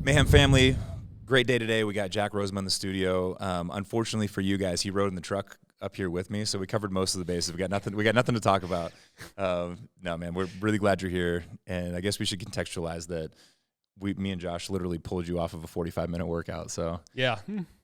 Mayhem family, great day today. We got Jack Rozema in the studio. Unfortunately for you guys, he rode in the truck up here with me, so we covered most of the bases. We got nothing to talk about. No, man, we're really glad you're here, and I guess we should contextualize that. Me and Josh literally pulled you off of a 45-minute workout. So yeah.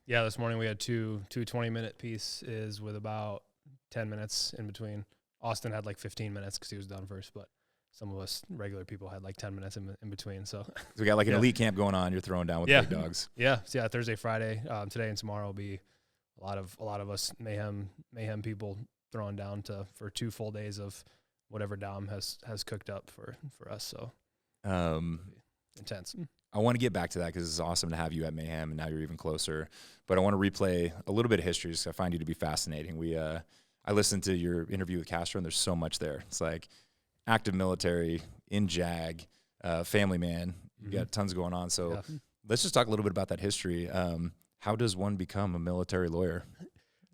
This morning we had two 20-minute pieces with about 10 minutes in between. Austin had like 15 minutes because he was done first, but some of us regular people had like 10 minutes in between. So we got like an elite camp going on. You're throwing down with big dogs. Yeah. Thursday, Friday, today and tomorrow will be a lot of us mayhem people throwing down for 2 full days of whatever Dom has cooked up for us. So intense. I want to get back to that because it's awesome to have you at Mayhem, and now you're even closer. But I want to replay a little bit of history because I find you to be fascinating. I listened to your interview with Castro, and there's so much there. It's like active military, in JAG, family man. You got tons going on. So let's just talk a little bit about that history. How does one become a military lawyer?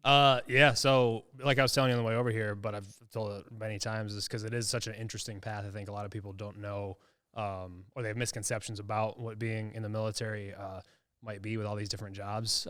So like I was telling you on the way over here, but I've told it many times, is because it is such an interesting path. I think a lot of people don't know, or they have misconceptions about what being in the military might be with all these different jobs.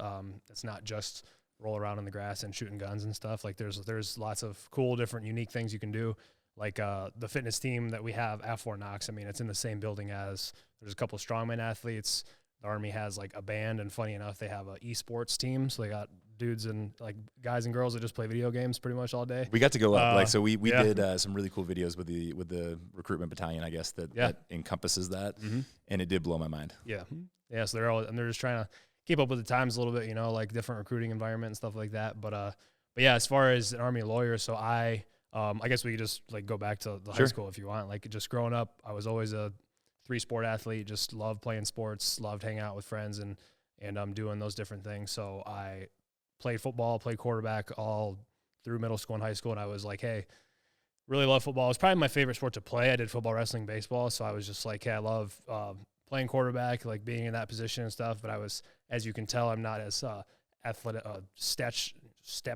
It's not just roll around in the grass and shooting guns and stuff. Like there's lots of cool, different, unique things you can do. Like the fitness team that we have at Fort Knox. I mean, it's in the same building as there's a couple of strongman athletes. The Army has like a band, and funny enough, they have a esports team. So they got dudes and like guys and girls that just play video games pretty much all day. We got to go up, we did some really cool videos with the recruitment battalion, I guess that encompasses that, and it did blow my mind. Yeah. So they're just trying to keep up with the times a little bit, like different recruiting environment and stuff like that. But yeah, as far as an Army lawyer, so I guess we could just like go back to the high school if you want. Like just growing up, I was always a 3-sport athlete, just loved playing sports, loved hanging out with friends and doing those different things. So I played football, played quarterback all through middle school and high school. And I was like, hey, really love football. It was probably my favorite sport to play. I did football, wrestling, baseball. So I was just like, hey, I love playing quarterback, like being in that position and stuff. But I was, as you can tell, I'm not as athletic,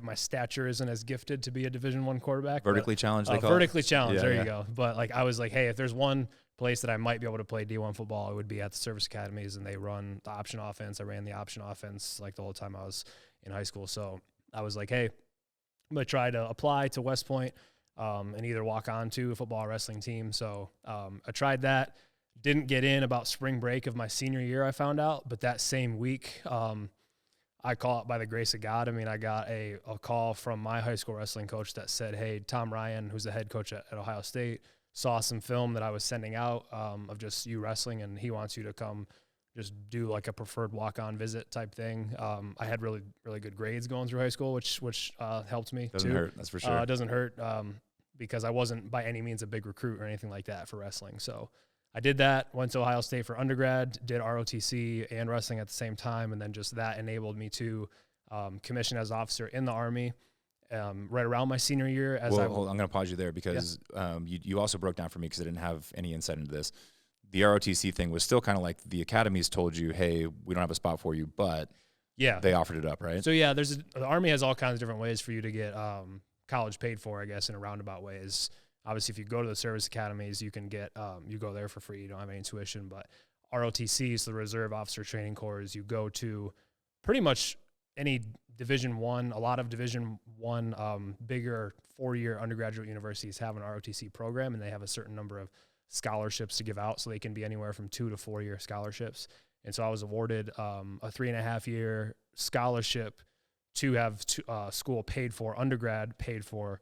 my stature isn't as gifted to be a Division I quarterback. Vertically challenged, they call it. Vertically challenged, there you go. But like I was like, hey, if there's one place that I might be able to play D1 football, it would be at the service academies, and they run the option offense. I ran the option offense like the whole time I was in high school. So I was like, hey, I'm going to try to apply to West Point and either walk on to a football or wrestling team. So I tried that. Didn't get in about spring break of my senior year, I found out. But that same week, I call it by the grace of God. I mean, I got a call from my high school wrestling coach that said, hey, Tom Ryan, who's the head coach at Ohio State, saw some film that I was sending out of just you wrestling, and he wants you to come just do like a preferred walk-on visit type thing. I had really, really good grades going through high school, which helped me. Doesn't hurt, that's for sure. It doesn't hurt because I wasn't by any means a big recruit or anything like that for wrestling. So I did that, went to Ohio State for undergrad, did ROTC and wrestling at the same time, and then just that enabled me to commission as an officer in the Army right around my senior year. I'm going to pause you there because you also broke down for me because I didn't have any insight into this. The ROTC thing was still kind of like the academies told you, hey, we don't have a spot for you, but they offered it up, right? So the Army has all kinds of different ways for you to get college paid for, I guess, in a roundabout ways. Obviously, if you go to the service academies, you can get you go there for free. You don't have any tuition. But ROTC, so the Reserve Officer Training Corps, you go to pretty much any Division I. A lot of Division I bigger 4-year undergraduate universities have an ROTC program, and they have a certain number of scholarships to give out. So they can be anywhere from 2 to 4-year scholarships. And so I was awarded a 3.5-year scholarship to have school paid for, undergrad paid for,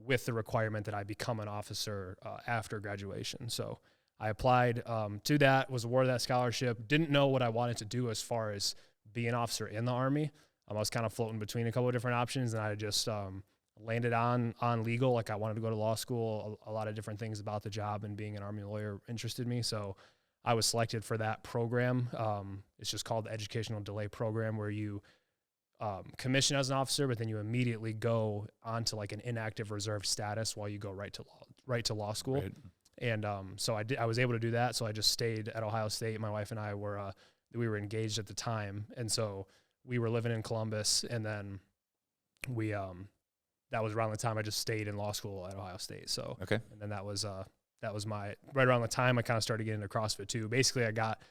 with the requirement that I become an officer after graduation. So I applied to that, was awarded that scholarship, didn't know what I wanted to do as far as be an officer in the Army. I was kind of floating between a couple of different options, and I just landed on legal. Like I wanted to go to law school. A lot of different things about the job and being an Army lawyer interested me. So I was selected for that program. It's just called the Educational Delay Program, where you commission as an officer, but then you immediately go onto like an inactive reserve status while you go right to law school. Right. And so I was able to do that. So I just stayed at Ohio State. My wife and I were engaged at the time, and so we were living in Columbus. And then we that was around the time I just stayed in law school at Ohio State. So okay, and then that was my right around the time I kind of started getting into CrossFit too. Basically, I got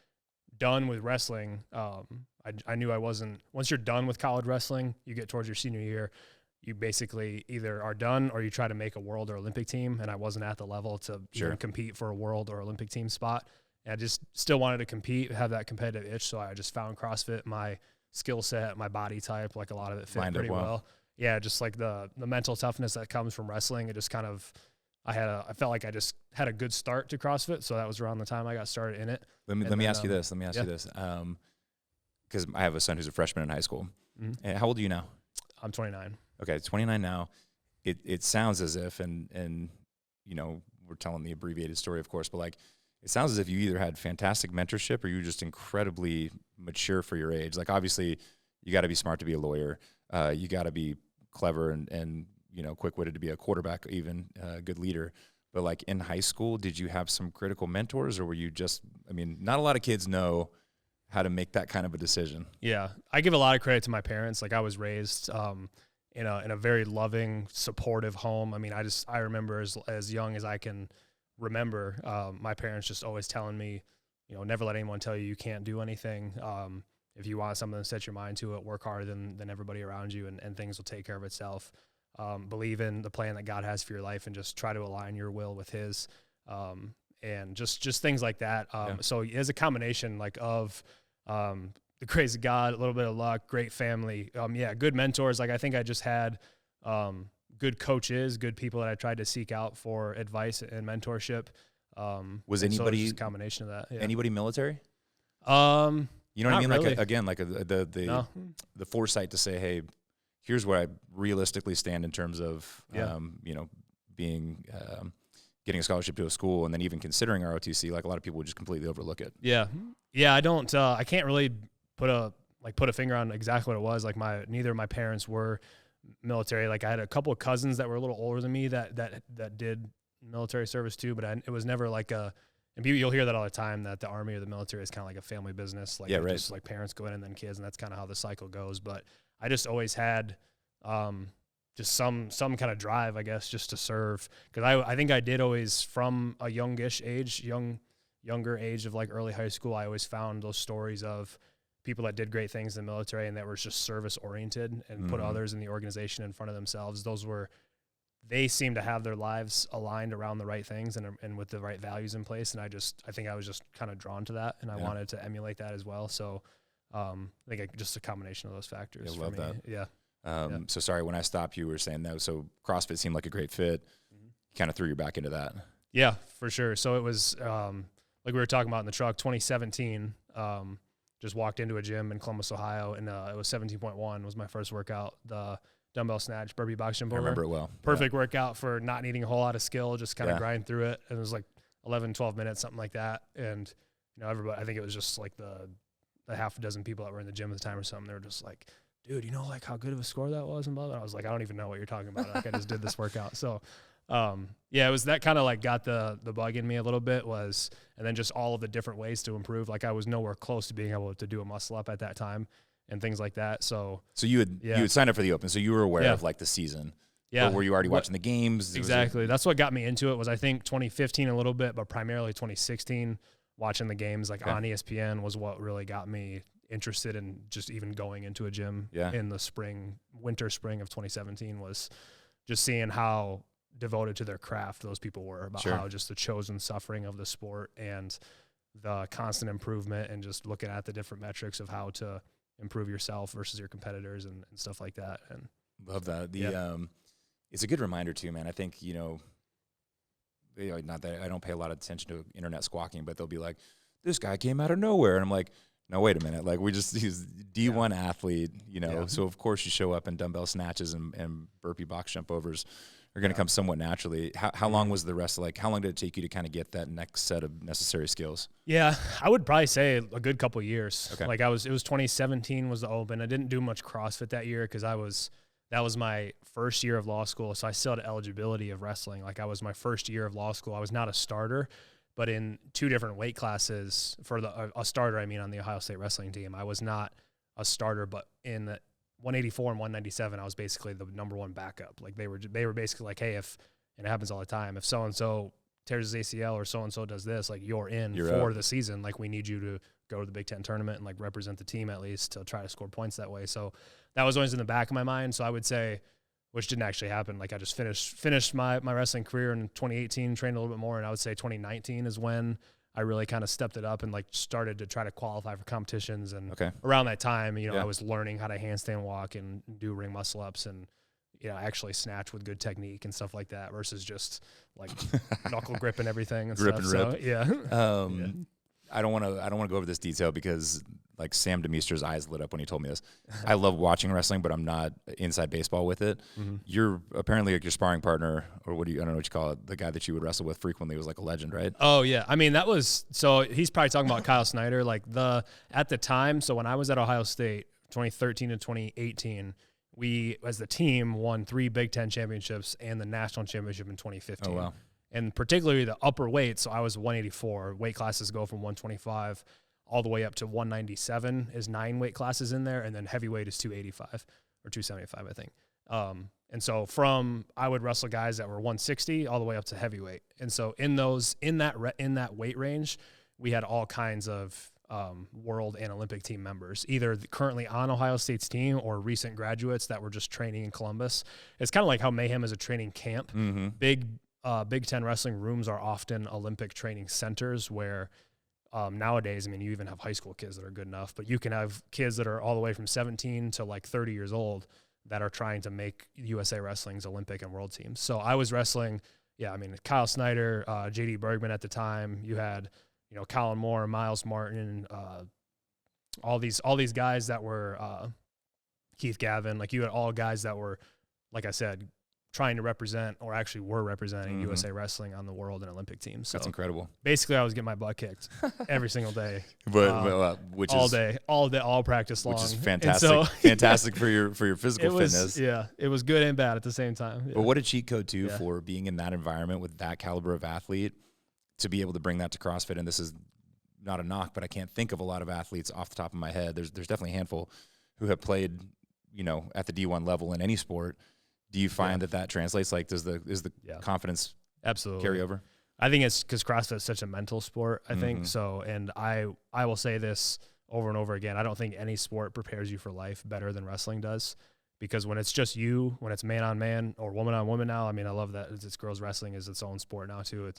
done with wrestling, I knew I wasn't, once you're done with college wrestling, you get towards your senior year, you basically either are done or you try to make a world or Olympic team. And I wasn't at the level to even compete for a world or Olympic team spot. And I just still wanted to compete, have that competitive itch. So I just found CrossFit, my skill set, my body type, like a lot of it fit pretty well. Yeah. Just like the mental toughness that comes from wrestling. It just kind of, I felt like I just had a good start to CrossFit. So that was around the time I got started in it. Let me ask you this. Because I have a son who's a freshman in high school. Mm-hmm. And how old are you now? I'm 29. Okay, 29 now. It sounds as if, and you know, we're telling the abbreviated story, of course, but like, it sounds as if you either had fantastic mentorship or you were just incredibly mature for your age. Like, obviously, you got to be smart to be a lawyer. You got to be clever and you know, quick-witted to be a quarterback, even a good leader. But like in high school, did you have some critical mentors, or were you just? I mean, not a lot of kids know how to make that kind of a decision. Yeah, I give a lot of credit to my parents. Like, I was raised in a very loving, supportive home. I mean, I remember as young as I can remember, my parents just always telling me, you know, never let anyone tell you can't do anything. If you want something, set your mind to it, work harder than everybody around you, and things will take care of itself. Believe in the plan that God has for your life and just try to align your will with his, and just things like that. So it's a combination like of, the grace of God, a little bit of luck, great family. Good mentors. Like, I think I just had, good coaches, good people that I tried to seek out for advice and mentorship. Was anybody a combination of that? Yeah. Anybody military? You know what I mean? really. Like the foresight to say, hey, here's where I realistically stand in terms of, you know, being, getting a scholarship to a school, and then even considering ROTC. Like, a lot of people would just completely overlook it. Yeah. I don't, I can't really put a finger on exactly what it was. Like, neither of my parents were military. Like, I had a couple of cousins that were a little older than me that did military service too, but it was never like and you'll hear that all the time, that the Army or the military is kind of like a family business. Like, just like parents go in and then kids, and that's kind of how the cycle goes. But I just always had, just some kind of drive, I guess, just to serve. Cause I think I did always, from a younger age of like early high school, I always found those stories of people that did great things in the military and that were just service oriented and put others in the organization in front of themselves. They seemed to have their lives aligned around the right things and with the right values in place. And I think I was just kind of drawn to that, and I wanted to emulate that as well. So, I think just a combination of those factors. I love that. Yeah. So sorry, when I stopped you, were saying that. So CrossFit seemed like a great fit. You kind of threw your back into that. Yeah, for sure. So it was, like we were talking about in the truck, 2017, just walked into a gym in Columbus, Ohio, and it was 17.1 was my first workout. The dumbbell snatch, burpee box jump over. I remember it well. Perfect workout for not needing a whole lot of skill, just kind of grind through it. And it was like 11, 12 minutes, something like that. And, you know, everybody, I think it was just like the half a dozen people that were in the gym at the time or something. They were just like, dude, you know, like how good of a score that was? And blah, blah. And I was like, I don't even know what you're talking about. Like, I just did this workout. So, it was that kind of like got the bug in me a little bit and then just all of the different ways to improve. Like, I was nowhere close to being able to do a muscle up at that time and things like that. So you had signed up for the Open, so you were aware of like the season. Yeah. Or were you already watching the games? Exactly. That's what got me into it was, I think, 2015 a little bit, but primarily 2016, watching the games like on ESPN was what really got me interested in just even going into a gym in the winter, spring of 2017, was just seeing how devoted to their craft those people were, about how just the chosen suffering of the sport and the constant improvement, and just looking at the different metrics of how to improve yourself versus your competitors and stuff like that. And love that. It's a good reminder too, man. I think, you know, not that I don't pay a lot of attention to internet squawking, but they'll be like, this guy came out of nowhere. And I'm like, no, wait a minute. Like, he's D1 athlete, you know, so of course you show up, and dumbbell snatches and burpee box jump overs are going to come somewhat naturally. How long was the rest? Like, how long did it take you to kind of get that next set of necessary skills? Yeah, I would probably say a good couple of years. Okay. Like, it was 2017 was the Open. I didn't do much CrossFit that year because that was my first year of law school. So I still had eligibility of wrestling. Like, I was my first year of law school. I was not a starter, but in 2 different weight classes for a starter, I mean, on the Ohio State wrestling team, I was not a starter, but in the 184 and 197, I was basically the number 1 backup. Like, they were basically like, hey, and it happens all the time, if so-and-so tears his ACL or so-and-so does this, like you're out. the season. Like we need you to go to the Big Ten tournament and like represent the team at least to try to score points that way. So that was always in the back of my mind. So I would say, which didn't actually happen. Like I just finished my wrestling career in 2018, trained a little bit more. And I would say 2019 is when I really kind of stepped it up and like started to try to qualify for competitions. And around that time, I was learning how to handstand walk and do ring muscle ups and, actually snatch with good technique and stuff like that versus just like knuckle grip and everything and grip stuff. And rip. So, yeah. I don't want to go over this detail because like Sam DeMeester's eyes lit up when he told me this. I love watching wrestling, but I'm not inside baseball with it. Mm-hmm. You're apparently like your sparring partner, or I don't know what you call it, the guy that you would wrestle with frequently was like a legend, right? Oh yeah. I mean, so he's probably talking about Kyle Snyder. Like at the time, so when I was at Ohio State, 2013 to 2018, we, as the team, won 3 Big Ten championships and the national championship in 2015. Oh, wow. And particularly the upper weight, so I was 184. Weight classes go from 125 all the way up to 197 is 9 weight classes in there, and then heavyweight is 285 or 275, I think. And so I would wrestle guys that were 160 all the way up to heavyweight. And so in that weight range, we had all kinds of world and Olympic team members, either currently on Ohio State's team or recent graduates that were just training in Columbus. It's kind of like how Mayhem is a training camp. Mm-hmm. Big Ten wrestling rooms are often Olympic training centers where nowadays, I mean, you even have high school kids that are good enough, but you can have kids that are all the way from 17 to like 30 years old that are trying to make USA Wrestling's Olympic and world teams. So I was wrestling, Kyle Snyder, JD Bergman at the time. You had, Colin Moore, Miles Martin, all these guys that were Keith Gavin. Like you had all guys that were, like I said, trying to represent or actually were representing USA Wrestling on the world and Olympic teams. So that's incredible. Basically, I was getting my butt kicked every single day, which all is day, all practice long, which is fantastic. So, fantastic for your physical fitness. Yeah, it was good and bad at the same time. Yeah. But what a cheat code too for being in that environment with that caliber of athlete to be able to bring that to CrossFit. And this is not a knock, but I can't think of a lot of athletes off the top of my head. There's definitely a handful who have played, at the D1 level in any sport. Do you find that translates? Like, is the confidence absolutely carry over? I think it's because CrossFit is such a mental sport. I think so, and I will say this over and over again. I don't think any sport prepares you for life better than wrestling does, because when it's just you, when it's man on man or woman on woman now. I mean, I love that it's girls wrestling is its own sport now too.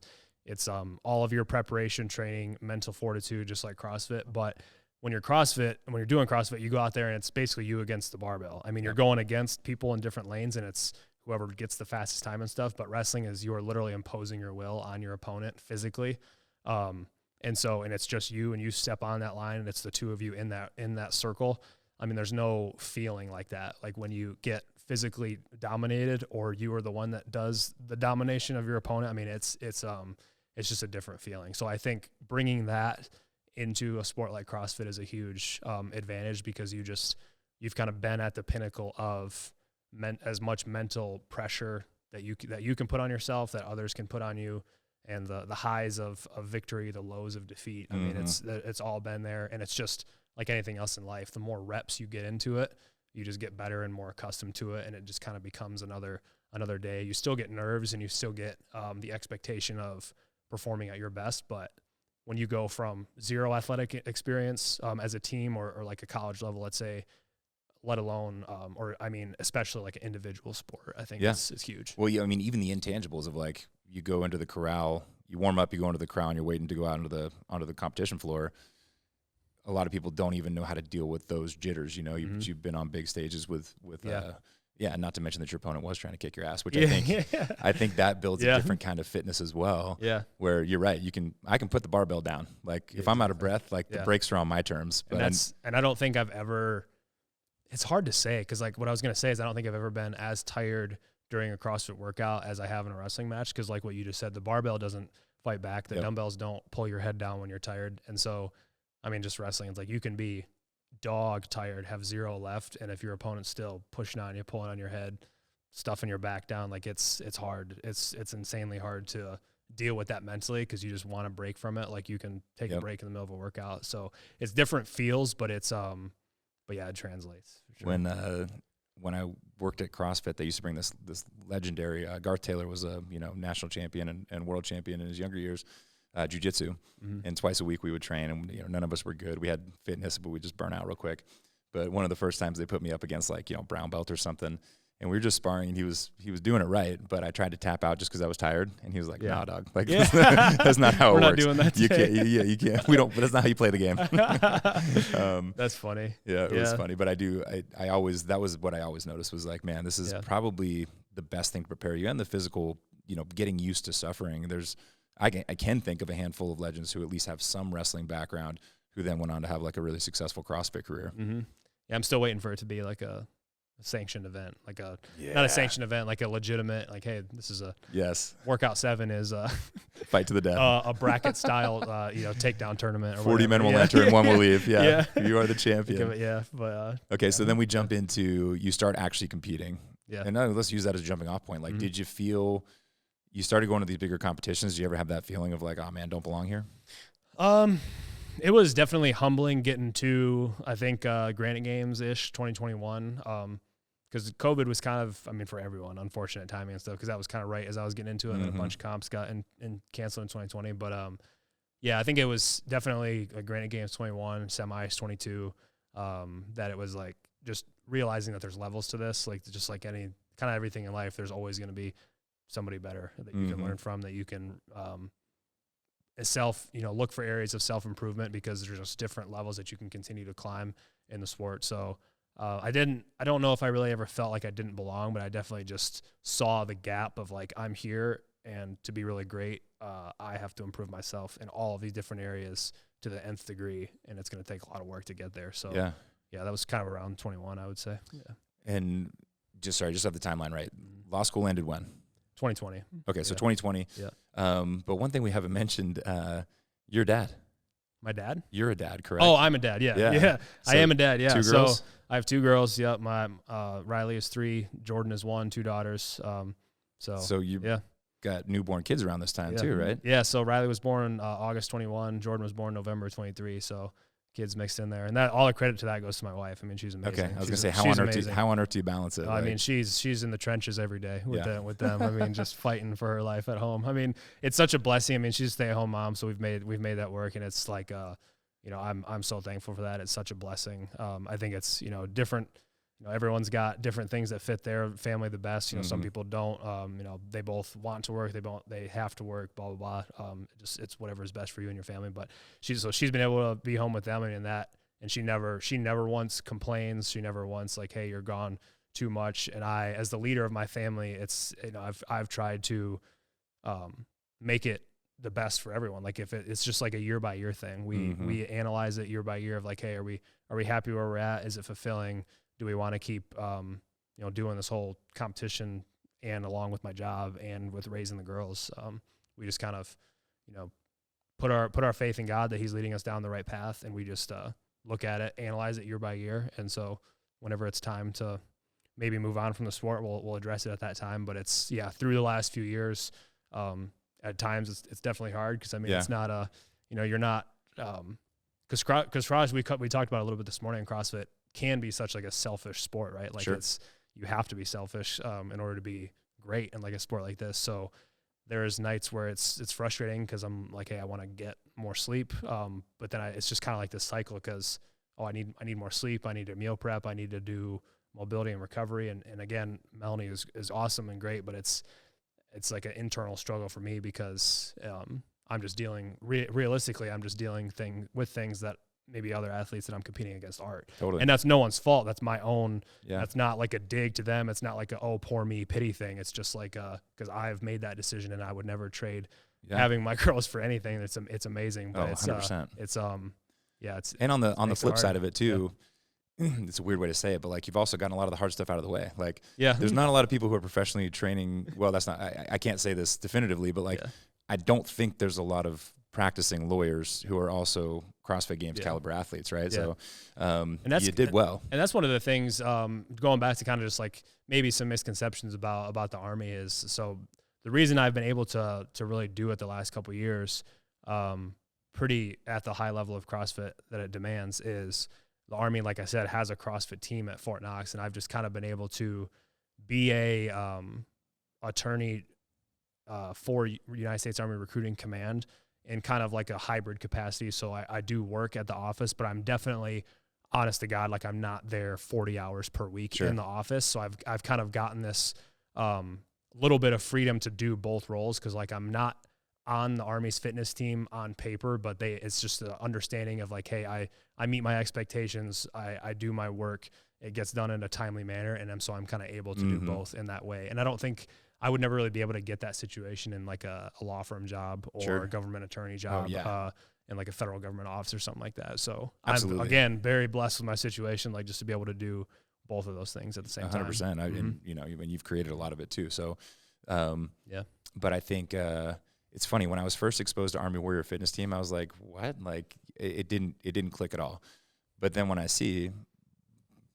It's all of your preparation, training, mental fortitude, just like CrossFit, but when you're doing CrossFit, you go out there and it's basically you against the barbell. I mean, you're going against people in different lanes and it's whoever gets the fastest time and stuff, but wrestling is you're literally imposing your will on your opponent physically. And it's just you and you step on that line and it's the two of you in that circle. I mean, there's no feeling like that. Like when you get physically dominated or you are the one that does the domination of your opponent. I mean, it's just a different feeling. So I think bringing that into a sport like CrossFit is a huge advantage because you've kind of been at the pinnacle of as much mental pressure that you can put on yourself, that others can put on you, and the highs of victory, the lows of defeat. I mean, it's all been there, and it's just like anything else in life. The more reps you get into it, you just get better and more accustomed to it, and it just kind of becomes another day. You still get nerves, and you still get the expectation of performing at your best, but when you go from zero athletic experience as a team or like a college level, let's say, let alone, especially like an individual sport, I think it's huge. Well, yeah, I mean, even the intangibles of like, you go into the corral, you warm up, you go into the corral and you're waiting to go out onto the competition floor. A lot of people don't even know how to deal with those jitters. You've been on big stages with not to mention that your opponent was trying to kick your ass, which I think that builds a different kind of fitness as well. Yeah. Where you're right. I can put the barbell down. Like if I'm out of breath, like the breaks are on my terms. But and I don't think I've ever, it's hard to say. Cause like what I was going to say is I don't think I've ever been as tired during a CrossFit workout as I have in a wrestling match. Cause like what you just said, the barbell doesn't fight back. The dumbbells don't pull your head down when you're tired. And so, I mean, just wrestling, it's like you can be dog tired, have zero left, and if your opponent's still pushing on you, pulling on your head, stuffing your back down, like it's hard. It's insanely hard to deal with that mentally because you just want to break from it. Like you can take a break in the middle of a workout. So it's different feels, but it's it translates. For sure. when I worked at CrossFit, they used to bring this legendary Garth Taylor was a national champion and world champion in his younger years, jiu-jitsu, and twice a week we would train, and none of us were good. We had fitness, but we just burn out real quick. But one of the first times they put me up against brown belt or something, and we were just sparring, and he was doing it right, but I tried to tap out just because I was tired, and he was like, "Nah, dog, that's not how it works. We're not doing that today. You can't. We don't. But that's not how you play the game." That's funny. Yeah, it was funny, but I always that was what I always noticed was like, man, this is probably the best thing to prepare you, and the physical, getting used to suffering. I can think of a handful of legends who at least have some wrestling background who then went on to have like a really successful CrossFit career. Yeah, I'm still waiting for it to be like a sanctioned event, like not a sanctioned event, like a legitimate, like, hey, this is a workout 7 is a fight to the death, a bracket style, takedown tournament. Or 40 men will enter and 1 will leave. Yeah. You are the champion. Okay, so then we jump into you start actually competing. Yeah, and let's use that as a jumping off point. Like, did you feel you started going to these bigger competitions? Did you ever have that feeling of like, oh man, don't belong here? It was definitely humbling getting to, I think, Granite Games-ish 2021. Because COVID was kind of, for everyone, unfortunate timing and stuff, because that was kind of right as I was getting into it, and then a bunch of comps got canceled in 2020. But, I think it was definitely a Granite Games 21, semis 22, that it was like just realizing that there's levels to this, like just like any kind of everything in life, there's always going to be somebody better that you can learn from, that you can look for areas of self-improvement, because there's just different levels that you can continue to climb in the sport. So I don't know if I really ever felt like I didn't belong, but I definitely just saw the gap of like, I'm here, and to be really great, I have to improve myself in all of these different areas to the nth degree, and it's going to take a lot of work to get there. So that was kind of around 21, I would say. Yeah. And just have the timeline right. Law school ended when? 2020. Okay, so 2020. Yeah. But one thing we haven't mentioned, your dad. My dad? You're a dad, correct? Oh, I'm a dad. Yeah. So I am a dad. Yeah. 2 girls? So I have 2 girls. Yeah. My Riley is 3, Jordan is 1, 2 daughters. So you got newborn kids around this time too, right? Yeah. So Riley was born August 21. Jordan was born November 23. So kids mixed in there, and that all the credit to that goes to my wife. She's amazing. Okay, I was gonna say, how on earth do you balance it? She's in the trenches every day with them. Just fighting for her life at home. It's such a blessing. She's a stay-at-home mom, so we've made that work, and it's like, I'm so thankful for that. It's such a blessing. I think it's different. Everyone's got different things that fit their family the best. Some people don't. They both want to work. They have to work. Blah blah blah. It's whatever is best for you and your family. But she's been able to be home with them and she never once complains. She never once like, hey, you're gone too much. And I, as the leader of my family, it's I've tried to make it the best for everyone. Like if it's just like a year by year thing. We analyze it year by year of like, hey, are we happy where we're at? Is it fulfilling? Do we want to keep, doing this whole competition and along with my job and with raising the girls? We just kind of, put our faith in God that He's leading us down the right path, and we just look at it, analyze it year by year. And so whenever it's time to maybe move on from the sport, we'll address it at that time. But it's through the last few years, at times it's definitely hard because it's not you're not because CrossFit we talked about it a little bit this morning. CrossFit can be such like a selfish sport, right? Like you have to be selfish in order to be great in like a sport like this. So there's nights where it's frustrating because I'm like, hey, I want to get more sleep, but then it's just kind of like this cycle because I need more sleep, I need to meal prep, I need to do mobility and recovery, and again, Melanie is awesome and great, but it's like an internal struggle for me because I'm just dealing realistically, I'm just dealing with things that maybe other athletes that I'm competing against aren't. Totally. And that's no one's fault. That's my own. Yeah. That's not like a dig to them. It's not like a, oh, poor me pity thing. It's just like, cause I've made that decision and I would never trade having my girls for anything. It's amazing. But 100%. It's and on the flip side of it too, it's a weird way to say it, but like you've also gotten a lot of the hard stuff out of the way. Like there's not a lot of people who are professionally training. Well, that's not, I can't say this definitively, but like, I don't think there's a lot of practicing lawyers who are also CrossFit Games caliber athletes, right? Yeah. So you did well. And that's one of the things, going back to kind of just like maybe some misconceptions about the Army is, so the reason I've been able to really do it the last couple of years, pretty at the high level of CrossFit that it demands is the Army, like I said, has a CrossFit team at Fort Knox, and I've just kind of been able to be a attorney for United States Army Recruiting Command in kind of like a hybrid capacity. So I do work at the office, but I'm definitely, honest to God, like I'm not there 40 hours per week in the office. So I've kind of gotten this little bit of freedom to do both roles, because like I'm not on the Army's fitness team on paper, but it's just the understanding of like, hey, I meet my expectations, I do my work, it gets done in a timely manner, and so I'm kind of able to do both in that way. And I don't think I would never really be able to get that situation in like a law firm job or a government attorney job in like a federal government office or something like that. So I'm, again, very blessed with my situation, like just to be able to do both of those things at the same 100%. time. 100%. And, you know, and you've created a lot of it too. So, but I think it's funny, when I was first exposed to Army Warrior Fitness Team, I was like, what? Like it didn't click at all. But then when I see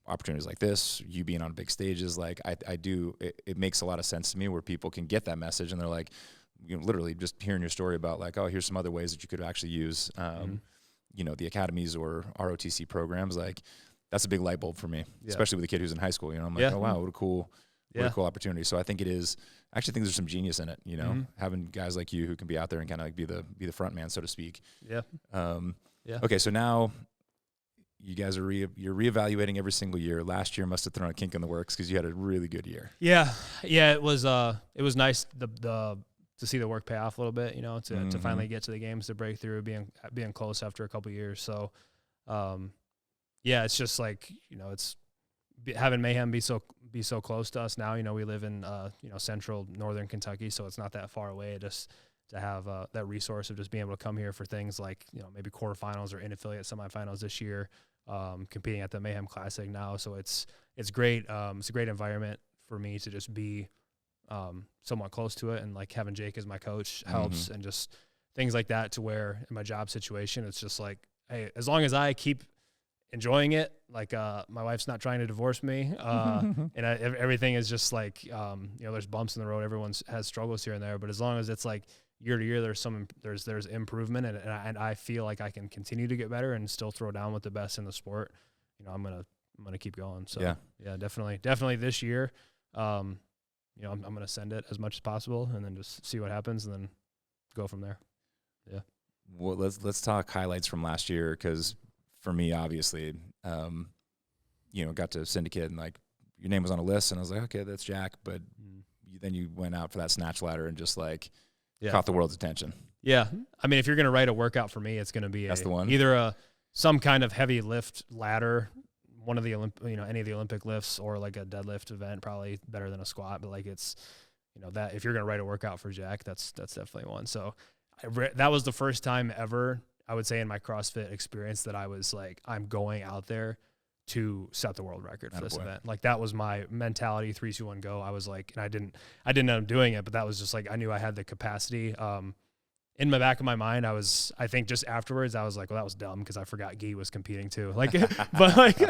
opportunities like this, you being on big stages, like it makes a lot of sense to me, where people can get that message and they're like, you know, literally just hearing your story about like, oh, here's some other ways that you could actually use, you know, the academies or ROTC programs. Like that's a big light bulb for me, especially with a kid who's in high school. You know, I'm like, oh wow, what a cool opportunity. So I think I actually think there's some genius in it, you know, having guys like you who can be out there and kind of like be the front man, so to speak. Okay. So now you guys are you're reevaluating every single year. Last year must have thrown a kink in the works because you had a really good year. Yeah. It was nice to see the work pay off a little bit, you know, to finally get to the games, to break through, being close after a couple of years. So, it's just like, you know, it's having Mayhem be so close to us now. You know, we live in central northern Kentucky, so it's not that far away. Just to have that resource of just being able to come here for things like, you know, maybe quarterfinals or in-affiliate semifinals this year, competing at the Mayhem Classic now. So it's great. It's a great environment for me to just be somewhat close to it, and like having Jake as my coach helps, and just things like that, to where in my job situation, it's just like, hey, as long as I keep enjoying it, like my wife's not trying to divorce me, and everything is just like, you know, there's bumps in the road, everyone has struggles here and there, but as long as it's like year to year, there's improvement, and I feel like I can continue to get better and still throw down with the best in the sport, you know, I'm gonna keep going. So yeah, definitely this year, you know, I'm going to send it as much as possible, and then just see what happens, and then go from there. Yeah. Well, let's talk highlights from last year, because for me, obviously, you know, got to syndicate, and like your name was on a list, and I was like, okay, that's Jack. But then you went out for that snatch ladder and just like caught the world's attention. Yeah. I mean, if you're going to write a workout for me, it's going to be the one. Either some kind of heavy lift ladder, one of the any of the Olympic lifts, or like a deadlift event, probably better than a squat. But like, it's, you know, that if you're gonna write a workout for Jack, that's definitely one. So that was the first time ever, I would say, in my CrossFit experience, that I was like, I'm going out there to set the world record for this event. Like that was my mentality. 3, 2, 1, go. I was like, and I didn't end up doing it, but that was just like, I knew I had the capacity. In the back of my mind, I think just afterwards, I was like, well, that was dumb, because I forgot Guy was competing too. Like, but like,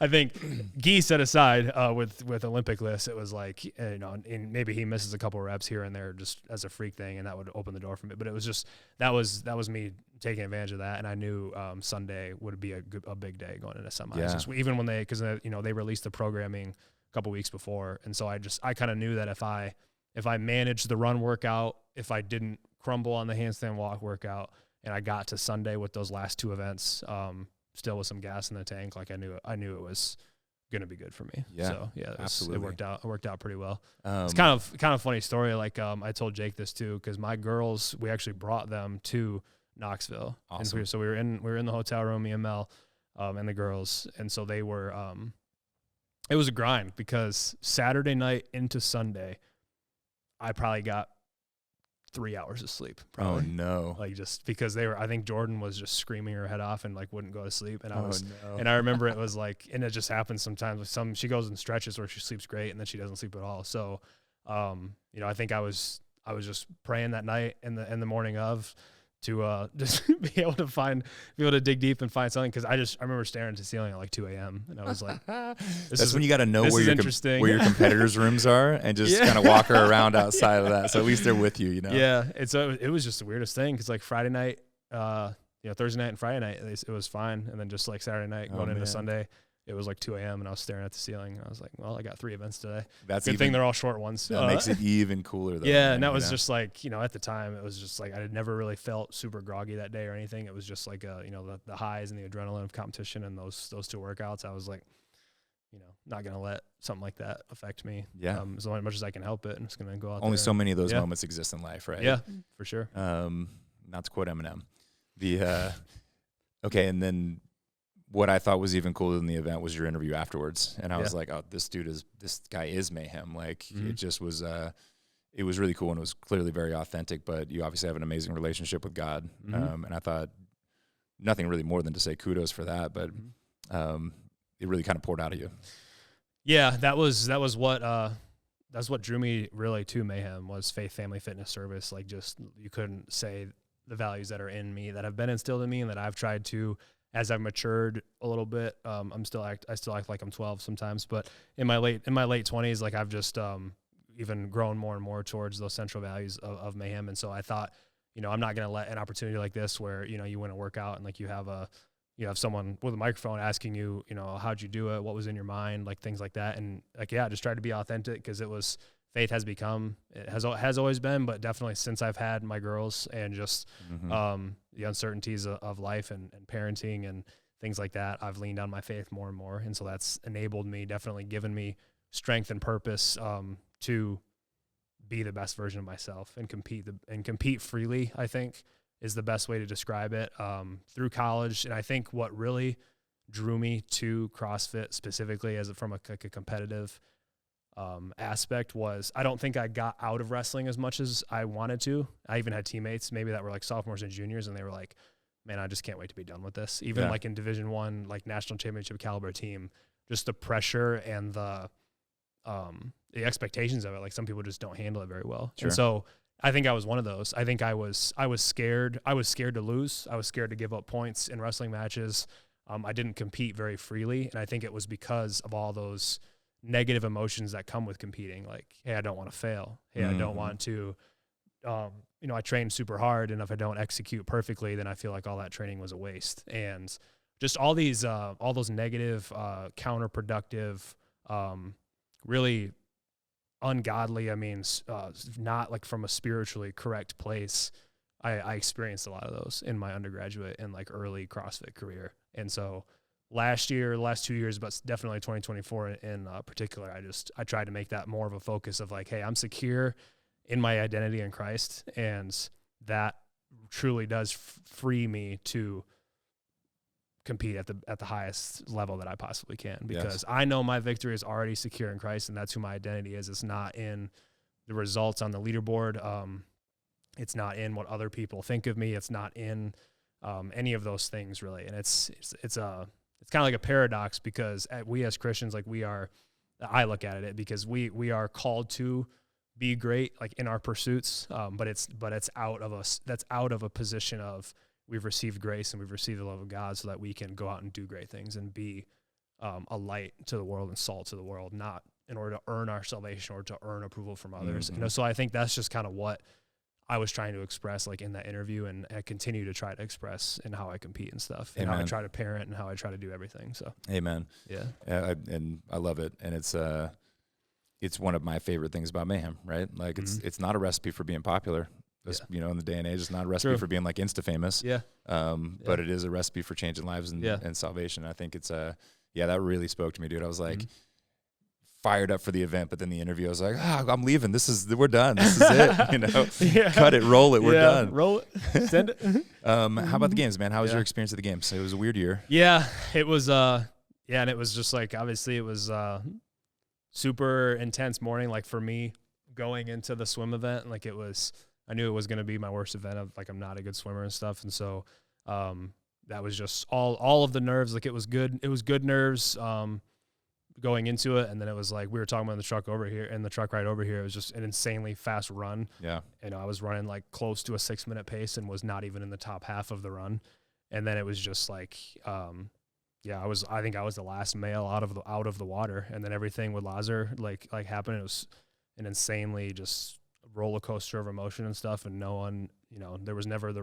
I think Guy set aside with Olympic lifts, it was like, you know, and maybe he misses a couple of reps here and there just as a freak thing, and that would open the door for me. But it was just, that was me taking advantage of that. And I knew Sunday would be a big day going into semis. Yeah. Just even when because you know, they released the programming a couple weeks before. And so I kind of knew that if I managed the run workout, if I didn't crumble on the handstand walk workout, and I got to Sunday with those last 2 events, still with some gas in the tank, like I knew it was going to be good for me. Yeah. So yeah, absolutely. It worked out pretty well. It's kind of funny story. Like, I told Jake this too, cause my girls, we actually brought them to Knoxville. Awesome. And we were in the hotel room, me and Mel, and the girls. And so they were, it was a grind, because Saturday night into Sunday, I probably got 3 hours of sleep. Probably. Oh no. Like, just because I think Jordan was just screaming her head off and like wouldn't go to sleep. And and I remember it was like, and it just happens sometimes with she goes in stretches where she sleeps great and then she doesn't sleep at all. So, you know, I think I was just praying that night and the morning of, to just be able to dig deep and find something. Cause I remember staring at the ceiling at like 2 a.m. and I was like, that's when you got to know where your competitors' rooms are, and just kind of walk her around outside of that. So at least they're with you, you know? Yeah. And so it was just the weirdest thing. Cause like Friday night, Thursday night and Friday night, it was fine. And then just like Saturday night going into Sunday, it was like 2 a.m. and I was staring at the ceiling. I was like, well, I got 3 events today. That's good thing they're all short ones. That makes it even cooler though. Yeah. And that was just like, at the time it was just like, I had never really felt super groggy that day or anything. It was just like, the highs and the adrenaline of competition and those 2 workouts. I was like, not going to let something like that affect me. Yeah. As much as I can help it. I'm just going to go out Only there. so many of those moments exist in life, right? Yeah, for sure. Not to quote Eminem. Okay. And then what I thought was even cooler than the event was your interview afterwards. And I was like, oh, this guy is Mayhem. Like it just was, it was really cool and it was clearly very authentic, but you obviously have an amazing relationship with God. And I thought nothing really more than to say kudos for that, but it really kind of poured out of you. Yeah, that was what that's what drew me really to Mayhem was faith, family, fitness, service. Like just you couldn't say the values that are in me that have been instilled in me and that I've tried to, as I've matured a little bit. I still act like I'm 12 sometimes, but in my late 20s, like I've just even grown more and more towards those central values of Mayhem. And so I thought, I'm not going to let an opportunity like this where, you win a workout and like you have someone with a microphone asking you, how'd you do it? What was in your mind? Like things like that. And like, just try to be authentic because faith has always been, but definitely since I've had my girls and just the uncertainties of life and parenting and things like that, I've leaned on my faith more and more. And so that's enabled me, definitely given me strength and purpose to be the best version of myself and compete freely, I think is the best way to describe it, through college. And I think what really drew me to CrossFit specifically from a competitive aspect was I don't think I got out of wrestling as much as I wanted to. I even had teammates maybe that were like sophomores and juniors and they were like, man, I just can't wait to be done with this. Even like in Division I, like national championship caliber team, just the pressure and the expectations of it. Like some people just don't handle it very well. Sure. And so I think I was one of those. I think I was scared. I was scared to lose. I was scared to give up points in wrestling matches. I didn't compete very freely. And I think it was because of all those negative emotions that come with competing. Like, hey, I don't want to fail. Hey, I don't want to, I train super hard. And if I don't execute perfectly, then I feel like all that training was a waste. And just all those negative, counterproductive, really ungodly, not like from a spiritually correct place. I experienced a lot of those in my undergraduate and like early CrossFit career. And so last 2 years, but definitely 2024 in particular, I tried to make that more of a focus of like, hey, I'm secure in my identity in Christ. And that truly does free me to compete at the highest level that I possibly can, because I know my victory is already secure in Christ, and that's who my identity is. It's not in the results on the leaderboard. It's not in what other people think of me. It's not in any of those things really. And it's kind of like a paradox, because we as Christians, like I look at it because we are called to be great, like in our pursuits. But it's out of us. That's out of a position of, we've received grace and we've received the love of God so that we can go out and do great things and be a light to the world and salt to the world, not in order to earn our salvation or to earn approval from others. So I think that's just kind of what I was trying to express like in that interview, and I continue to try to express in how I compete and stuff, and how I try to parent and how I try to do everything. So amen. Yeah. And I love it. And it's one of my favorite things about Mayhem, right? Like it's not a recipe for being popular. In the day and age, it's not a recipe for being like Insta famous. But it is a recipe for changing lives and salvation. I think it's that really spoke to me, dude. I was like fired up for the event, but then the interview, I was like, I'm leaving. We're done. This is it. Cut it, roll it. We're done. Roll it. Send it. How about the games, man? How was your experience at the games? It was a weird year. Yeah, it was. And it was just like, obviously it was super intense morning. Like for me going into the swim event, like I knew it was going to be my worst event of like, I'm not a good swimmer and stuff. And so, that was just all of the nerves. Like it was good nerves, going into it. And then it was like, we were talking about in the truck ride over here, it was just an insanely fast run. Yeah. I was running like close to a 6-minute pace and was not even in the top half of the run. And then it was just like, I think I was the last male out of the water. And then everything with Lazar like happened. It was an insanely just roller coaster of emotion and stuff, and no one, there was never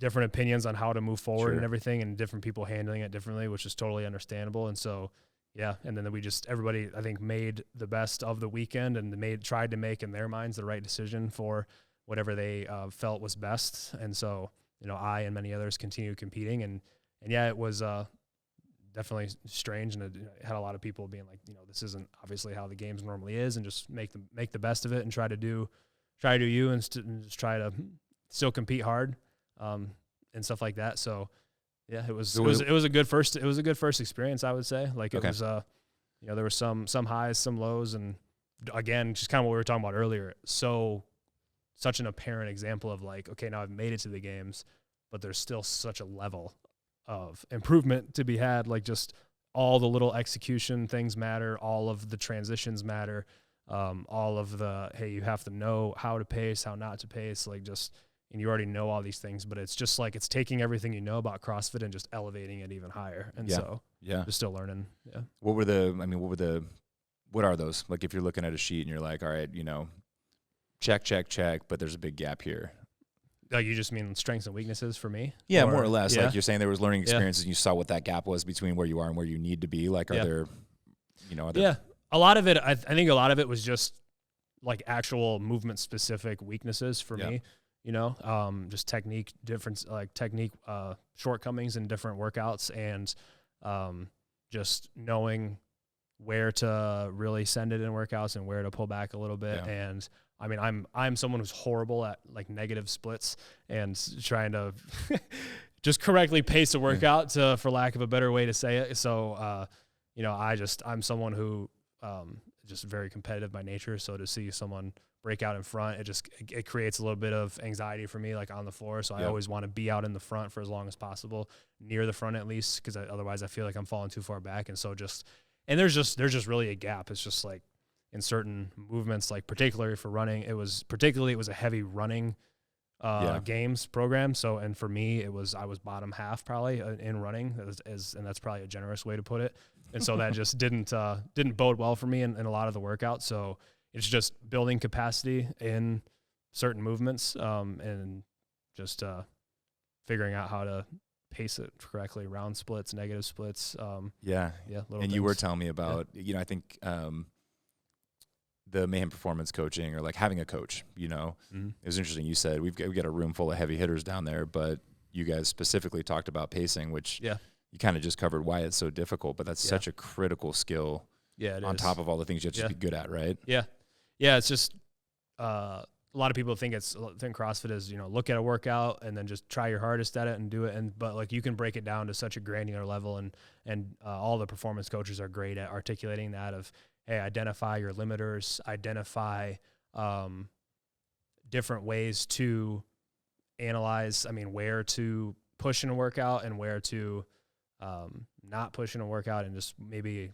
different opinions on how to move forward Sure. and everything, and different people handling it differently, which is totally understandable. And so, yeah. And then everybody, I think, made the best of the weekend and tried to make in their minds the right decision for whatever they felt was best. And so, I and many others continued competing, and yeah, it was definitely strange, and it had a lot of people being like, this isn't obviously how the games normally is, and just make the best of it and try to do you and just try to still compete hard, and stuff like that. So yeah, it was a good first experience, I would say. Like, it was there were some highs, some lows, and again, just kind of what we were talking about earlier. Such an apparent example of like, okay, now I've made it to the games, but there's still such a level of improvement to be had. Like, just all the little execution things matter, all of the transitions matter, all of the, hey, you have to know how to pace, how not to pace, like, just, and you already know all these things, but it's just like, it's taking everything you know about CrossFit and just elevating it even higher. And so you're still learning. Yeah. What are those? Like, if you're looking at a sheet and you're like, all right, check, but there's a big gap here. Like, you just mean strengths and weaknesses for me? Yeah, more or less. Yeah. Like, you're saying there was learning experiences and you saw what that gap was between where you are and where you need to be. Like, are there, a lot of it, I think a lot of it was just like actual movement specific weaknesses for me, just technique shortcomings in different workouts, and just knowing where to really send it in workouts and where to pull back a little bit. Yeah. And I mean, I'm someone who's horrible at like negative splits and trying to just correctly pace a workout, for lack of a better way to say it. So, I'm someone who, just very competitive by nature. So to see someone break out in front, it creates a little bit of anxiety for me, like on the floor. So I always want to be out in the front for as long as possible, near the front at least, because otherwise I feel like I'm falling too far back. And so there's just really a gap. It's just like in certain movements, like particularly for running, it was a heavy running games program. So, and for me, I was bottom half probably in running, and that's probably a generous way to put it. And so that just didn't bode well for me in a lot of the workouts. So it's just building capacity in certain movements, and just figuring out how to pace it correctly, round splits, negative splits. And you were telling me about, I think the Mayhem performance coaching, or like having a coach, it was interesting. You said we've got a room full of heavy hitters down there, but you guys specifically talked about pacing, which you kind of just covered why it's so difficult, but that's such a critical skill on top of all the things you have to just be good at, right? Yeah. Yeah. It's just, a lot of people think CrossFit is, look at a workout and then just try your hardest at it and do it. But like, you can break it down to such a granular level, and all the performance coaches are great at articulating that of, hey, identify your limiters, identify different ways to analyze, where to push in a workout and where to not push in a workout, and just maybe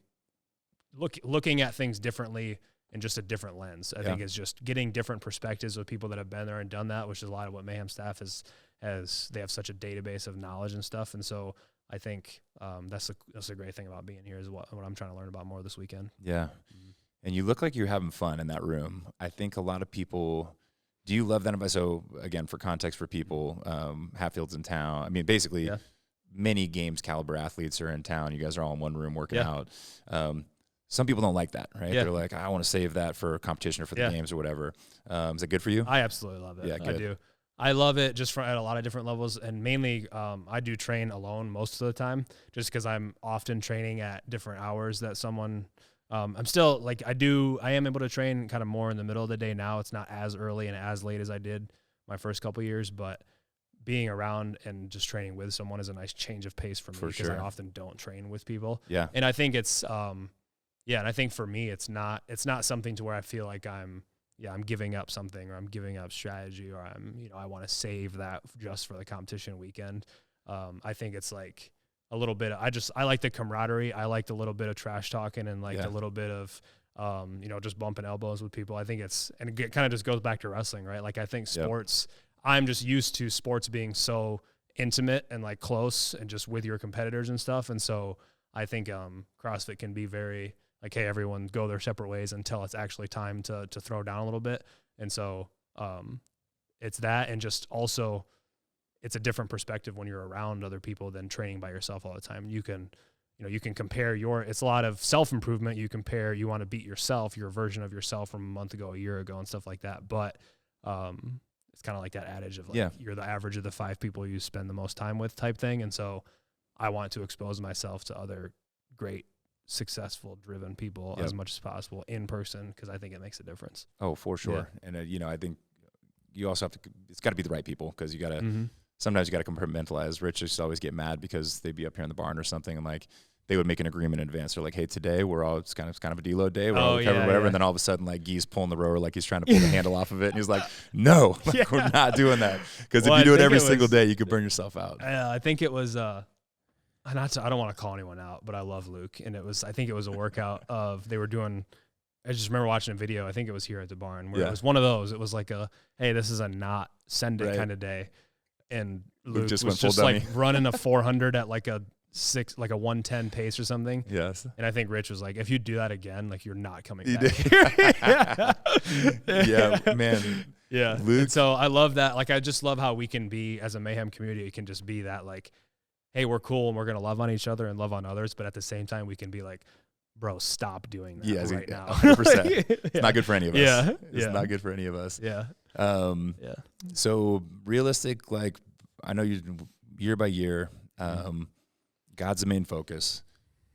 looking at things differently in just a different lens. I think it's just getting different perspectives with people that have been there and done that, which is a lot of what Mayhem staff they have such a database of knowledge and stuff. And so I think that's a great thing about being here, is what I'm trying to learn about more this weekend. Yeah. Mm-hmm. And you look like you're having fun in that room. I think a lot of people, do you love that? So again, for context for people, Hatfield's in town. Basically many games caliber athletes are in town. You guys are all in one room working out. Some people don't like that, right? They're like, I want to save that for competition or for the games or whatever. Is that good for you? I absolutely love it. Yeah, good. I do. I love it just at a lot of different levels, and mainly I do train alone most of the time, just because I'm often training at different hours that someone I'm still like, I am able to train kind of more in the middle of the day now. It's not as early and as late as I did my first couple of years, but being around and just training with someone is a nice change of pace for me, because I often don't train with people. Yeah. And I think it's, and I think for me, it's not something to where I feel like I'm giving up something, or I'm giving up strategy, or I want to save that just for the competition weekend. I think it's like a little bit, I like the camaraderie. I like the little bit of trash talking, and like a little bit of, just bumping elbows with people. I think and it kind of just goes back to wrestling, right? Like, I think sports, I'm just used to sports being so intimate and like close and just with your competitors and stuff. And so I think CrossFit can be very like, hey, everyone go their separate ways until it's actually time to throw down a little bit. And so it's that, and just also it's a different perspective when you're around other people than training by yourself all the time. You can, you can compare it's a lot of self-improvement. You want to beat yourself, your version of yourself from a month ago, a year ago, and stuff like that. But it's kind of like that adage of like, you're the average of the 5 people you spend the most time with type thing. And so I want to expose myself to other great, successful, driven people as much as possible in person, because I think it makes a difference. Oh, for sure. And, I think you also have to, it's got to be the right people, because you got to, sometimes you got to compartmentalize. Rich used to always get mad because they'd be up here in the barn or something, and like, they would make an agreement in advance. They're like, hey, today it's kind of a deload day. We're all covered, whatever. And then all of a sudden, like, Guy's pulling the rower like he's trying to pull the handle off of it. And he's like, no, we're not doing that. Because if you do it every single day, you could burn yourself out. I think it was, I don't want to call anyone out, but I love Luke. And I think it was a workout they were doing, I just remember watching a video. I think it was here at the barn where it was one of those. It was like hey, this is a not send it kind of day. And Luke just was just like running a 400 at like a 110 pace or something. Yes. And I think Rich was like, if you do that again, like, you're not coming back here. Yeah, man. Yeah. Luke. And so I love that. Like, I just love how we can be, as a Mayhem community, it can just be that, like, hey, we're cool and we're going to love on each other and love on others. But at the same time, we can be like, bro, stop doing that right now. 100%. It's not good for any of us. Yeah. It's not good for any of us. Yeah. So realistic, like, I know you year by year, God's the main focus,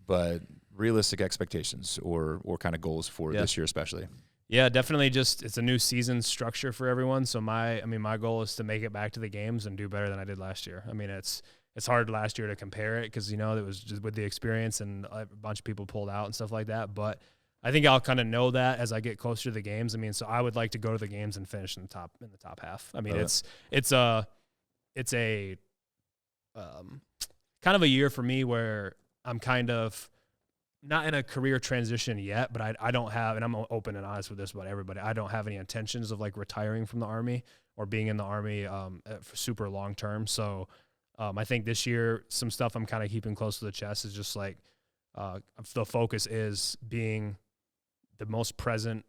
but realistic expectations or kind of goals for this year especially. Yeah, definitely. It's a new season structure for everyone. So my goal is to make it back to the games and do better than I did last year. I mean, it's hard last year to compare it because, it was just with the experience and a bunch of people pulled out and stuff like that. But I think I'll kind of know that as I get closer to the games. I mean, so I would like to go to the games and finish in the top half. I mean, it's a kind of a year for me where I'm kind of not in a career transition yet, but I don't have, and I'm open and honest with this about everybody, I don't have any intentions of like retiring from the Army or being in the Army for super long term. So I think this year, some stuff I'm kind of keeping close to the chest is just like the focus is being the most present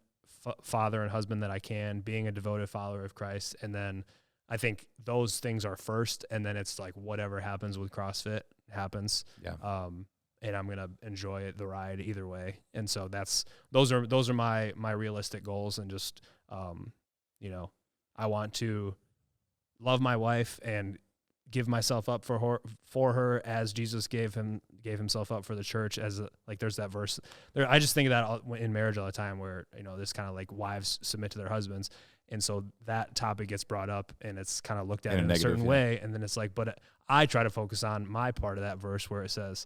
father and husband that I can, being a devoted follower of Christ. And then I think those things are first, and then it's like whatever happens with CrossFit happens. Yeah. And I'm gonna enjoy the ride either way. And so those are my realistic goals, and just I want to love my wife and give myself up for her as Jesus gave himself up for the church. There's that verse there. I just think of that in marriage all the time, where this kind of like wives submit to their husbands. And so that topic gets brought up and it's kind of looked at in a certain way. And then it's like, but I try to focus on my part of that verse where it says,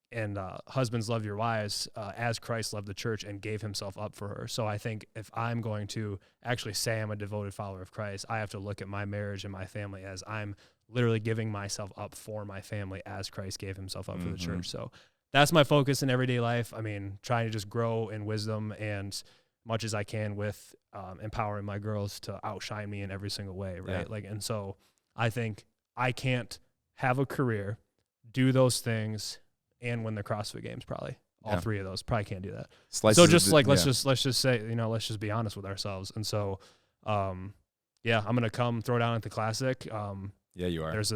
and husbands, love your wives as Christ loved the church and gave himself up for her. So I think if I'm going to actually say I'm a devoted follower of Christ, I have to look at my marriage and my family as I'm literally giving myself up for my family as Christ gave himself up for the church. So that's my focus in everyday life. I mean, trying to just grow in wisdom and much as I can with empowering my girls to outshine me in every single way, right? Yeah. And so I think I can't have a career, do those things, and win the CrossFit Games. Probably all three of those. Probably can't do that. Let's just say, let's just be honest with ourselves. And so, I'm gonna come throw down at the Classic. Yeah, you are. There's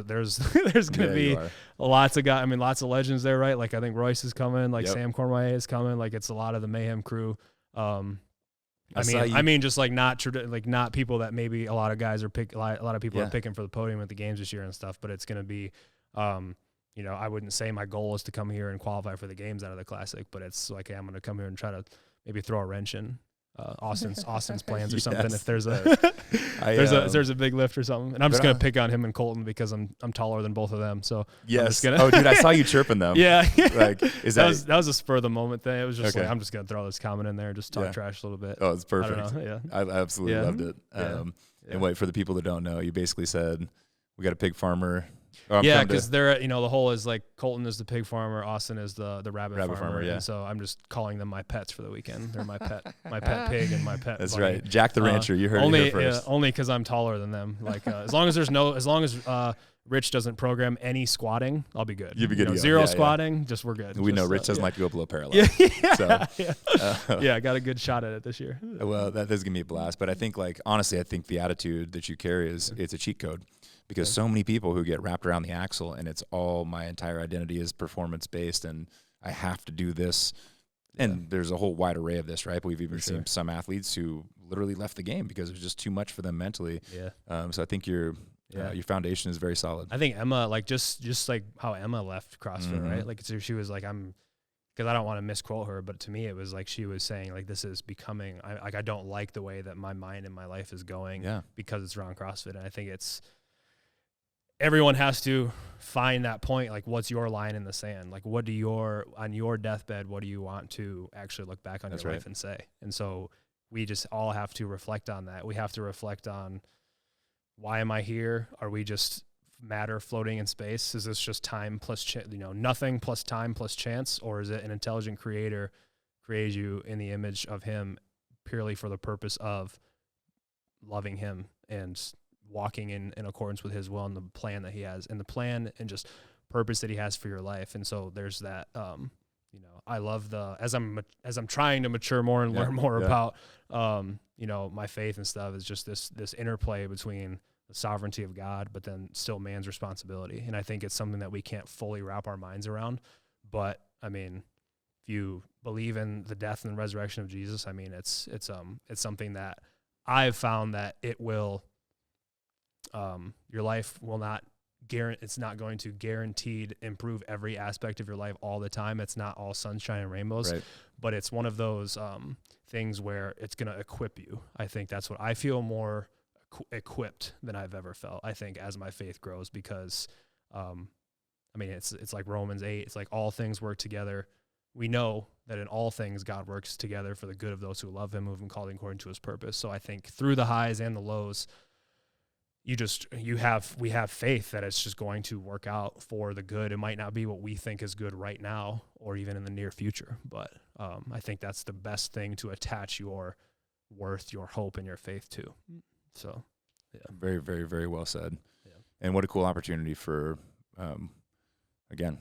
gonna be lots of guys. I mean, lots of legends there, right? Like I think Royce is coming. Like Sam COMM-MAYHEM is coming. Like it's a lot of the Mayhem crew. I mean, just like not people that maybe a lot of guys are a lot of people are picking for the podium at the games this year and stuff. But it's gonna be, I wouldn't say my goal is to come here and qualify for the games out of the Classic, but it's like, hey, I'm gonna come here and try to maybe throw a wrench in Austin's plans or something. If there's there's a big lift or something, and I'm just gonna pick on him and Colton because I'm taller than both of them. So yes. Oh, dude, I saw you chirping them. Yeah. Like that was a spur of the moment thing. It was just like I'm just gonna throw this comment in there and just talk trash a little bit. Oh, it's perfect. I don't know. Yeah. I absolutely loved it. And wait, for the people that don't know, you basically said we got a pig farmer. Because they're the whole is like Colton is the pig farmer, Austin is the rabbit farmer. Yeah. And so I'm just calling them my pets for the weekend. They're my pet pig and my pet. That's bunny. right, Jack the Rancher. You heard it here first. Only because I'm taller than them. Like as long as Rich doesn't program any squatting, I'll be good. You'll be good. Zero squatting, just we're good. We know Rich doesn't like to go below parallel. I got a good shot at it this year. Well, that is gonna be a blast. But I think honestly, the attitude that you carry is it's a cheat code. because so many people who get wrapped around the axle and it's all my entire identity is performance based and I have to do this. And there's a whole wide array of this, right? But we've even seen some athletes who literally left the game because it was just too much for them mentally. So I think your foundation is very solid. I think Emma, like just like how Emma left CrossFit, right? Like she was like, because I don't want to misquote her, but to me it was like she was saying like this is becoming, I don't like the way that my mind and my life is going because it's around CrossFit. And I think everyone has to find that point, like what's your line in the sand? Like on your deathbed, what do you want to actually look back on your life and say? And so we just all have to reflect on that. We have to reflect on, why am I here? Are we just matter floating in space? Is this just time plus nothing plus time plus chance, or is it an intelligent creator created you in the image of him purely for the purpose of loving him and walking in accordance with his will and the plan that he has, and the plan and just purpose that he has for your life? And so there's that I love as I'm trying to mature more and learn more about my faith and stuff, is just this interplay between the sovereignty of God, but then still man's responsibility. And I think it's something that we can't fully wrap our minds around. But I mean, if you believe in the death and resurrection of Jesus, I mean, it's something that I've found that it will, your life will not it's not going to guaranteed improve every aspect of your life all the time. It's not all sunshine and rainbows, but it's one of those things where it's going to equip you. I think that's what I feel more equipped than I've ever felt, I think, as my faith grows, because it's like Romans 8. It's like all things work together. We know that in all things God works together for the good of those who love him, who have been called according to his purpose. So I think through the highs and the lows, we have faith that it's just going to work out for the good. It might not be what we think is good right now or even in the near future, but I think that's the best thing to attach your worth, your hope, and your faith to. So, very, very, very well said. Yeah. And what a cool opportunity for, again,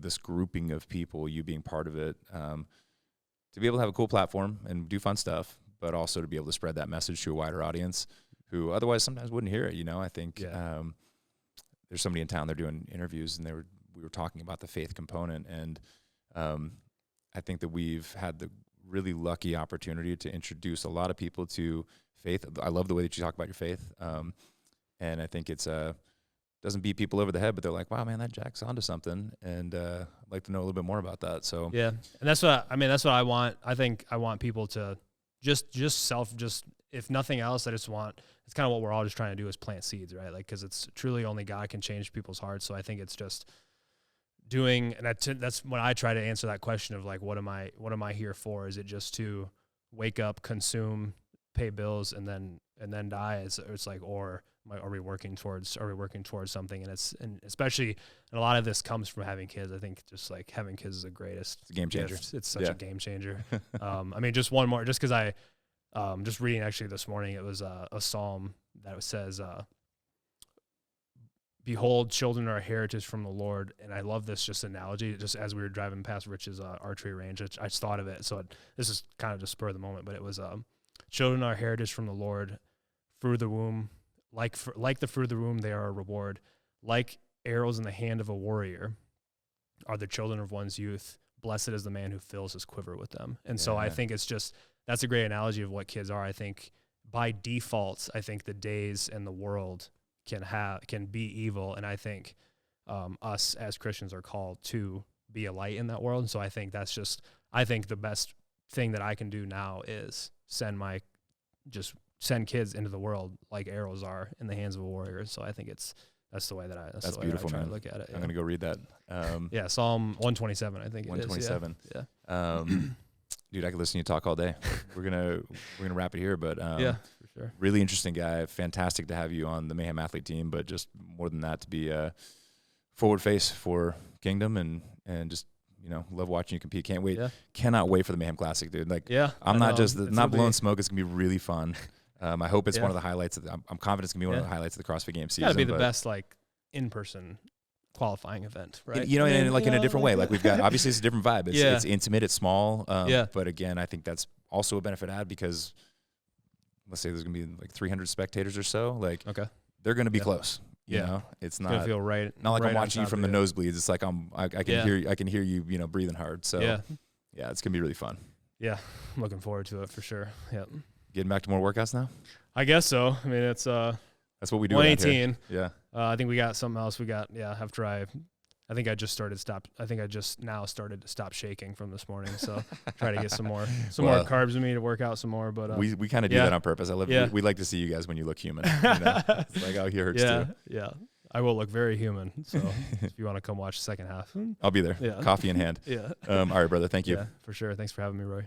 this grouping of people, you being part of it, to be able to have a cool platform and do fun stuff, but also to be able to spread that message to a wider audience who otherwise sometimes wouldn't hear it. I think there's somebody in town, they're doing interviews, and we were talking about the faith component, and I think that we've had the really lucky opportunity to introduce a lot of people to faith. I love the way that you talk about your faith, and I think it's doesn't beat people over the head, but they're like, wow, man, that Jack's onto something, and I'd like to know a little bit more about that. So yeah, and that's what I want. I think I want people to just if nothing else, I just want, it's kind of what we're all just trying to do, is plant seeds, right? Like, because it's truly only God can change people's hearts. So I think it's just doing, and that's when I try to answer that question of like, what am I here for? Is it just to wake up, consume, pay bills, and then die? It's like, or are we working towards something? And especially, and a lot of this comes from having kids. I think just like having kids is the greatest. It's a game changer. It's such a game changer. Just one more, just because I, just reading actually this morning, it was a psalm that says, behold, children are a heritage from the Lord. And I love this just analogy, just as we were driving past Rich's archery range, I just thought of it. So this is kind of just spur of the moment, but it was, children are a heritage from the Lord, through the womb, like the fruit of the womb, they are a reward. Like arrows in the hand of a warrior are the children of one's youth. Blessed is the man who fills his quiver with them. And so I think it's just, that's a great analogy of what kids are. I think by default, I think the days and the world can be evil. And I think us as Christians are called to be a light in that world. And so I think I think the best thing that I can do now is send kids into the world like arrows are in the hands of a warrior. So I think that's the way that that's beautiful, that I try man. to look at it. I'm going to go read that. Psalm 127, I think 127. It is. Yeah. Dude, I could listen to you talk all day. We're gonna wrap it here, but for sure. Really interesting guy. Fantastic to have you on the Mayhem Athlete team, but just more than that, to be a forward face for Kingdom and just love watching you compete. Can't wait. Yeah. Cannot wait for the Mayhem Classic, dude. Like, I'm not blowing smoke. It's gonna be really fun. I hope it's one of the highlights. I'm confident it's gonna be one of the highlights of the CrossFit Games season. Gotta be the best in-person qualifying event, right? And in a different way. Like, we've got, obviously it's a different vibe. It's intimate, it's small. But again, I think that's also a benefit add, because let's say there's gonna be like 300 spectators or so. Like, they're gonna be close. You know, it's gonna not feel right. not like right I'm watching you from the nosebleeds. It's like I can hear you, you know, breathing hard. So yeah, it's gonna be really fun. Yeah, I'm looking forward to it for sure. Yeah. Getting back to more workouts now? I guess so. I mean, it's that's what we do. 118. Yeah. I think we got something else. We got after I think I just now started to stop shaking from this morning. So try to get some more carbs in me to work out some more. But we kind of do that on purpose. We like to see you guys when you look human. You know? It's like, oh, he hurts too. Yeah. I will look very human. So if you want to come watch the second half, I'll be there. Yeah. Coffee in hand. Yeah. All right, brother. Thank you. Yeah, for sure. Thanks for having me, Roy.